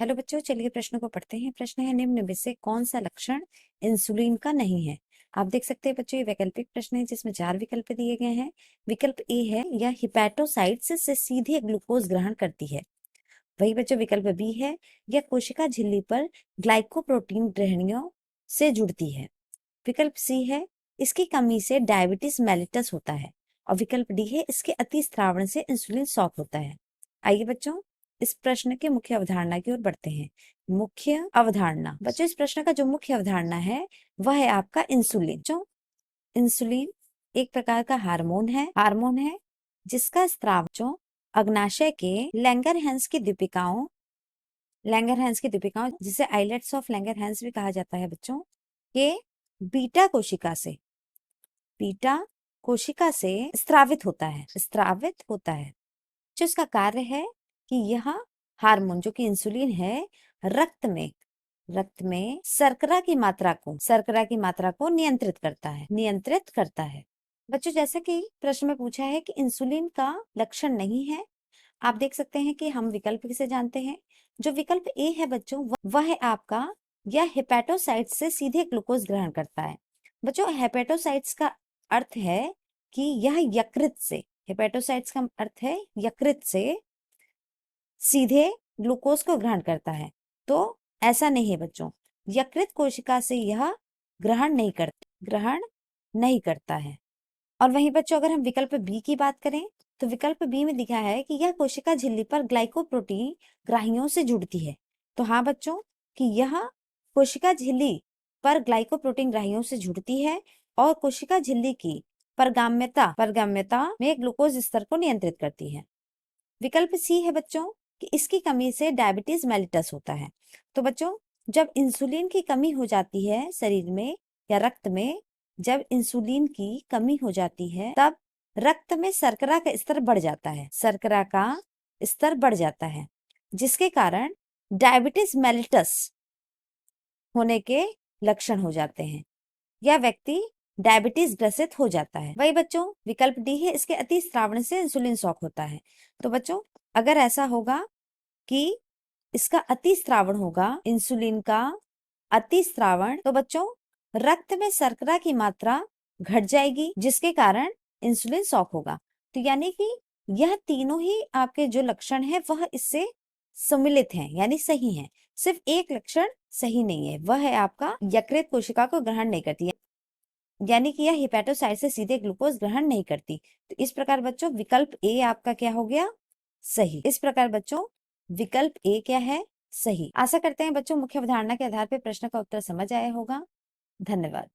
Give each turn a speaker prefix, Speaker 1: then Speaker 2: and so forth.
Speaker 1: Hello बच्चों, चलिए प्रश्न को पढ़ते हैं। प्रश्न है, निम्न में से कौन सा लक्षण इंसुलिन का नहीं है? आप देख सकते हैं बच्चों, ये वैकल्पिक प्रश्न है जिसमें 4 विकल्प दिए गए हैं। विकल्प ए है, यह हिपैटोसाइट्स से सीधे ग्लूकोज ग्रहण करती है। वही बच्चों विकल्प बी है, यह कोशिका झिल्ली पर ग्लाइकोप्रोटीन ग्रहणियों से जुड़ती है। विकल्प सी है, इसकी कमी से डायबिटीज मेलिटस होता है। और विकल्प डी है, इसके अति स्त्रावण से इंसुलिन शॉक होता है। आइए बच्चों इस प्रश्न के मुख्य अवधारणा की ओर बढ़ते हैं। मुख्य अवधारणा बच्चों, इस प्रश्न का जो मुख्य अवधारणा है वह है आपका इंसुलिन। जो इंसुलिन एक प्रकार का हार्मोन है जिसका स्त्राव जो अग्नाशय के लैंगरहैंस की दीपिकाओं जिसे आइलेट्स ऑफ लैंगरहैंस भी कहा जाता है बच्चों, के बीटा कोशिका से स्त्रावित होता है। जो इसका कार्य है कि यह हार्मोन जो कि इंसुलिन है रक्त में शर्करा की मात्रा को नियंत्रित करता है। बच्चों जैसा कि प्रश्न में पूछा है कि इंसुलिन का लक्षण नहीं है, आप देख सकते हैं कि हम विकल्प किसे जानते हैं। जो विकल्प ए है बच्चों वह है आपका, यह हेपेटोसाइट्स से सीधे ग्लूकोज ग्रहण करता है। बच्चों हेपेटोसाइट्स का अर्थ है कि यह हेपेटोसाइट्स का अर्थ है यकृत से सीधे ग्लूकोज को ग्रहण करता है। तो ऐसा नहीं है बच्चों, यकृत कोशिका से यह ग्रहण नहीं करता है। और वहीं बच्चों अगर हम विकल्प बी की बात करें तो विकल्प बी में लिखा है कि यह कोशिका झिल्ली पर ग्लाइकोप्रोटीन ग्राहियों से जुड़ती है। तो हाँ बच्चों कि यह कोशिका झिल्ली पर ग्लाइकोप्रोटीन ग्राहियों से जुड़ती है और कोशिका झिल्ली की परगाम्यता में ग्लूकोज स्तर को नियंत्रित करती है। विकल्प सी है बच्चों कि इसकी कमी से डायबिटीज मेलिटस होता है। तो बच्चों जब इंसुलिन की कमी हो जाती है शरीर में या रक्त में, जब इंसुलिन की कमी हो जाती है तब रक्त में शर्करा का स्तर बढ़ जाता है जिसके कारण डायबिटीज मेलिटस होने के लक्षण हो जाते हैं। यह व्यक्ति डायबिटीज ग्रसित हो जाता है। वही बच्चों विकल्प डी है, इसके अति स्रावण से इंसुलिन शॉक होता है। तो बच्चों अगर ऐसा होगा कि इसका अति स्रावण होगा, इंसुलिन का अति स्रावण, तो बच्चों रक्त में शर्करा की मात्रा घट जाएगी जिसके कारण इंसुलिन शॉक होगा। तो यानी कि यह तीनों ही आपके जो लक्षण है वह इससे सम्मिलित हैं, यानी सही हैं। सिर्फ एक लक्षण सही नहीं है, वह है आपका यकृत कोशिका को ग्रहण नहीं करती है, यानी कि यह हिपैटोसाइट से सीधे ग्लूकोज ग्रहण नहीं करती। तो इस प्रकार बच्चों विकल्प ए आपका क्या हो गया, सही। इस प्रकार बच्चों विकल्प ए क्या है, सही। आशा करते हैं बच्चों मुख्य अवधारणा के आधार पर प्रश्न का उत्तर समझ आया होगा। धन्यवाद।